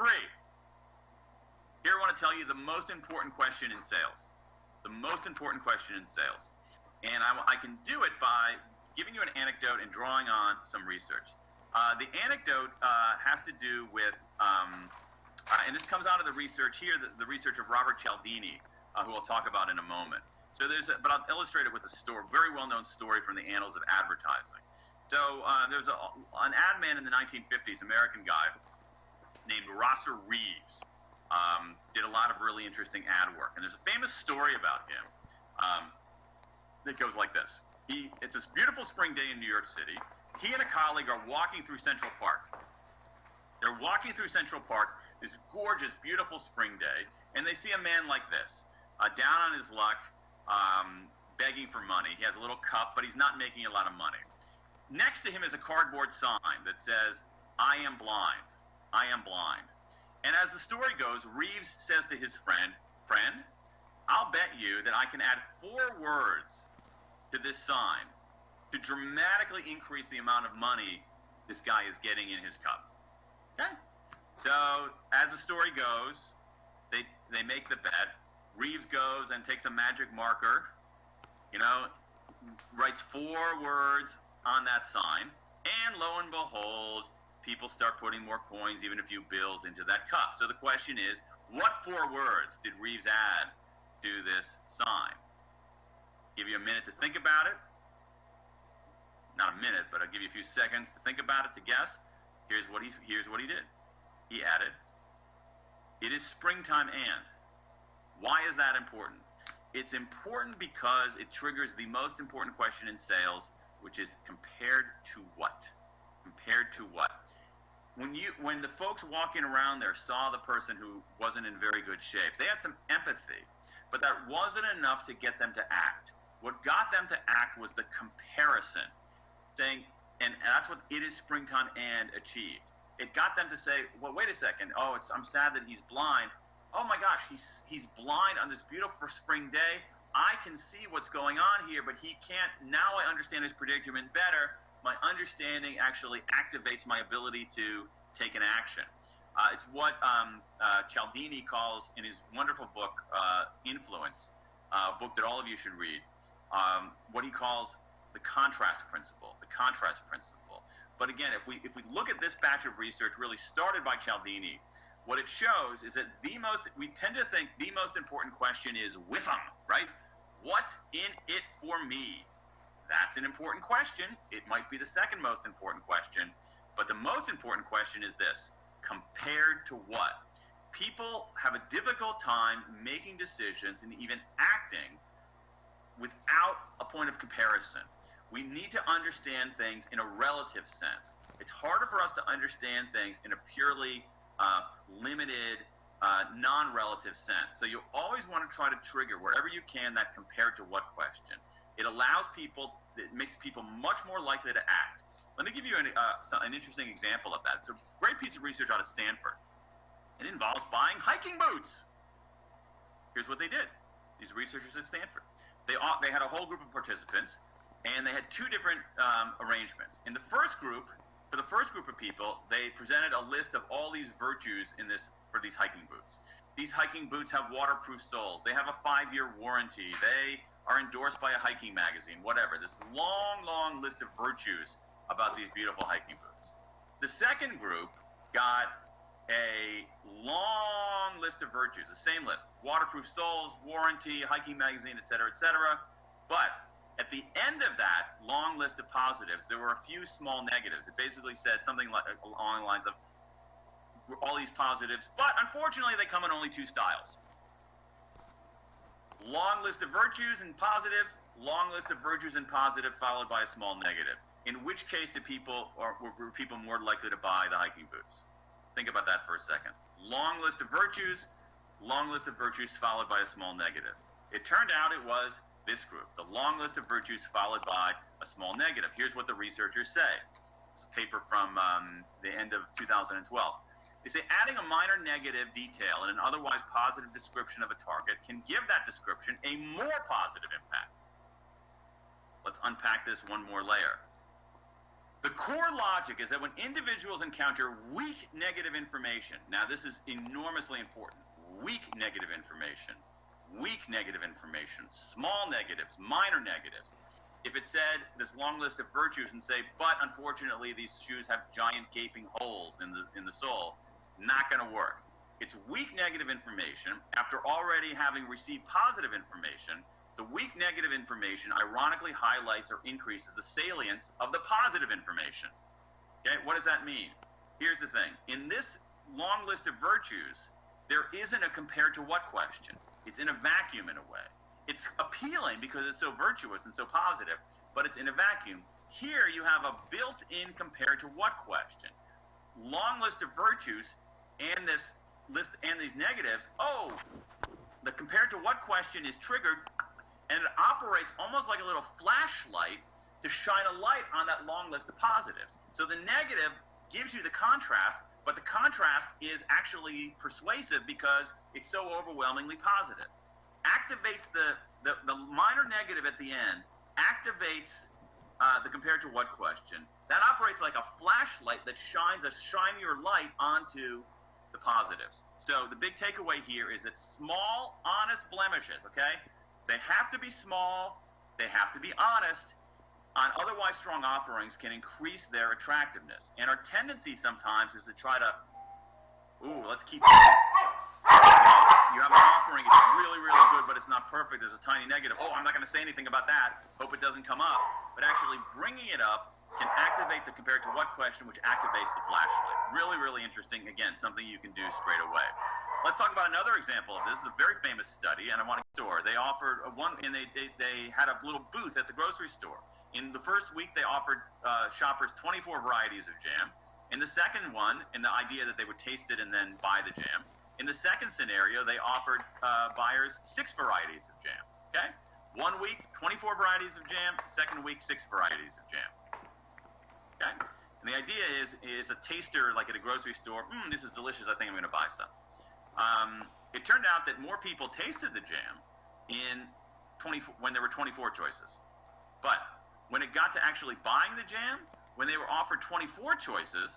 3. Here I want to tell you the most important question in sales. The most important question in sales. And I can do it by giving you an anecdote and drawing on some research. The anecdote has to do with, and this comes out of the research here, the research of Robert Cialdini, who I'll talk about in a moment. So but I'll illustrate it with a story, very well-known story from the annals of advertising. So there's an ad man in the 1950s, American guy named Rosser Reeves. Did a lot of really interesting ad work. And there's a famous story about him that goes like this. It's this beautiful spring day in New York City. He and a colleague are walking through Central Park. They're walking through Central Park, this gorgeous, beautiful spring day, and they see a man like this, down on his luck, begging for money. He has a little cup, but he's not making a lot of money. Next to him is a cardboard sign that says, "I am blind. I am blind." And as the story goes, Reeves says to his friend, I'll bet you that I can add 4 words to this sign to dramatically increase the amount of money this guy is getting in his cup. Okay? So as the story goes, they make the bet. Reeves goes and takes a magic marker, writes 4 words on that sign, and lo and behold, people start putting more coins, even a few bills, into that cup. So the question is, what 4 words did Reeves add to this sign? Give you a minute to think about it. Not a minute, but I'll give you a few seconds to think about it, to guess. Here's what he did. He added, "It is springtime and." Why is that important? It's important because it triggers the most important question in sales, which is compared to what? Compared to what? When the folks walking around there saw the person who wasn't in very good shape, they had some empathy, but that wasn't enough to get them to act. What got them to act was the comparison, saying, and that's what "It is springtime and" achieved. It got them to say, well, wait a second. Oh, I'm sad that he's blind. Oh my gosh, he's blind on this beautiful spring day. I can see what's going on here, but he can't. Now I understand his predicament better. My understanding actually activates my ability to take an action. It's what Cialdini calls in his wonderful book, Influence, a book that all of you should read, what he calls the contrast principle, But again, if we look at this batch of research really started by Cialdini, what it shows is that we tend to think the most important question is "whiffum," right? What's in it for me? That's an important question. It might be the second most important question, but the most important question is this: compared to what? People have a difficult time making decisions and even acting without a point of comparison. We need to understand things in a relative sense. It's harder for us to understand things in a purely limited, non-relative sense. So you always want to try to trigger, wherever you can, that compared to what question. It makes people much more likely to act. Let me give you an interesting example of that. It's a great piece of research out of Stanford. It involves buying hiking boots. Here's what they did. These researchers at Stanford. They had a whole group of participants, and they had 2 different arrangements. For the first group of people, they presented a list of all these virtues for these hiking boots. These hiking boots have waterproof soles. They have a 5-year warranty. They are endorsed by a hiking magazine, whatever. This long, long list of virtues about these beautiful hiking boots. The second group got a long list of virtues, the same list: waterproof soles, warranty, hiking magazine, etc., etc. But at the end of that long list of positives, there were a few small negatives. It basically said something along the lines of all these positives, but unfortunately they come in only 2 styles. Long list of virtues and positives, long list of virtues and positives followed by a small negative. In which case were people more likely to buy the hiking boots? Think about that for a second. Long list of virtues followed by a small negative. It turned out it was this group, the long list of virtues followed by a small negative. Here's what the researchers say. It's a paper from the end of 2012. They say adding a minor negative detail in an otherwise positive description of a target can give that description a more positive impact. Let's unpack this one more layer. The core logic is that when individuals encounter weak negative information, now this is enormously important, weak negative information, small negatives, minor negatives. If it said this long list of virtues and say, but unfortunately these shoes have giant gaping holes in the sole, not going to work. It's weak negative information after already having received positive information. The weak negative information ironically highlights or increases the salience of the positive information. Okay, what does that mean? Here's the thing. In this long list of virtues, there isn't a compared to what question. It's in a vacuum in a way. It's appealing because it's so virtuous and so positive, but it's in a vacuum. Here you have a built-in compared to what question. Long list of virtues and this list and these negatives. Oh, the compared to what question is triggered, and it operates almost like a little flashlight to shine a light on that long list of positives. So the negative gives you the contrast, but the contrast is actually persuasive because it's so overwhelmingly positive. Activates the minor negative at the end, activates the compared to what question. That operates like a flashlight that shines a shinier light onto the positives. So the big takeaway here is that small, honest blemishes, okay? They have to be small, they have to be honest, on otherwise strong offerings can increase their attractiveness. And our tendency sometimes is to try to, let's keep this. You have an offering, it's really, really good, but it's not perfect. There's a tiny negative. Oh, I'm not going to say anything about that. Hope it doesn't come up. But actually bringing it up can activate the compared to what question, which activates the flashlight. Really, really interesting. Again, something you can do straight away. Let's talk about another example of this. This is a very famous study, and I want to store. They offered they had a little booth at the grocery store. In the first week, they offered shoppers 24 varieties of jam. In the second one, and the idea that they would taste it and then buy the jam. In the second scenario, they offered buyers 6 varieties of jam. Okay? 1 week, 24 varieties of jam. Second week, 6 varieties of jam. Okay? And the idea is a taster, like at a grocery store. This is delicious. I think I'm going to buy some. It turned out that more people tasted the jam when there were 24 choices. But when it got to actually buying the jam, when they were offered 24 choices,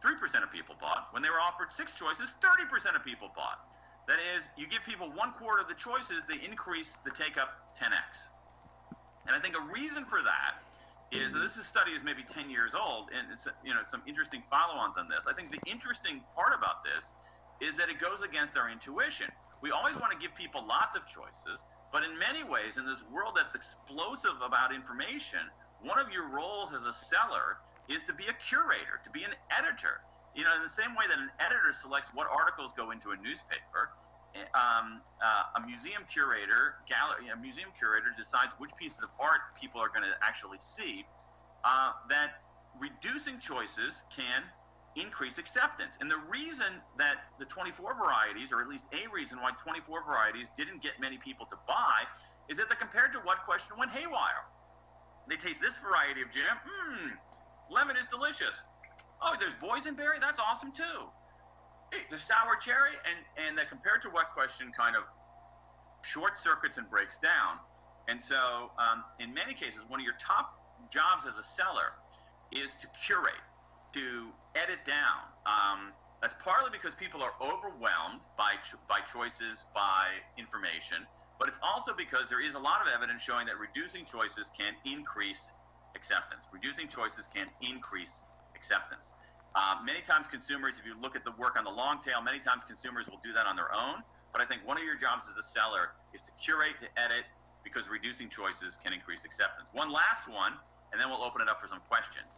3% of people bought. When they were offered 6 choices, 30% of people bought. That is, you give people 1/4 of the choices, they increase the take-up 10x. And I think a reason for that is, this study is maybe 10 years old, and it's some interesting follow-ons on this. I think the interesting part about this is that it goes against our intuition. We always want to give people lots of choices, but in many ways, in this world that's explosive about information, one of your roles as a seller is to be a curator, to be an editor. In the same way that an editor selects what articles go into a newspaper, a museum curator decides which pieces of art people are going to actually see, that reducing choices can increase acceptance. And the reason that the 24 varieties, or at least a reason why 24 varieties didn't get many people to buy, is that the compared to what question went haywire. They taste this variety of jam. Lemon is delicious. Oh, there's boysenberry? That's awesome too. Hey, the sour cherry, and the compared to what question kind of short circuits and breaks down. And so, in many cases, one of your top jobs as a seller is to curate, to edit down. That's partly because people are overwhelmed by choices, by information, but it's also because there is a lot of evidence showing that reducing choices can increase acceptance. Reducing choices can increase acceptance. Many times consumers, if you look at the work on the long tail, many times consumers will do that on their own. But I think one of your jobs as a seller is to curate, to edit, because reducing choices can increase acceptance. One last one, and then we'll open it up for some questions.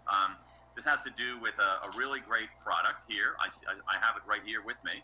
This has to do with a really great product here. I have it right here with me.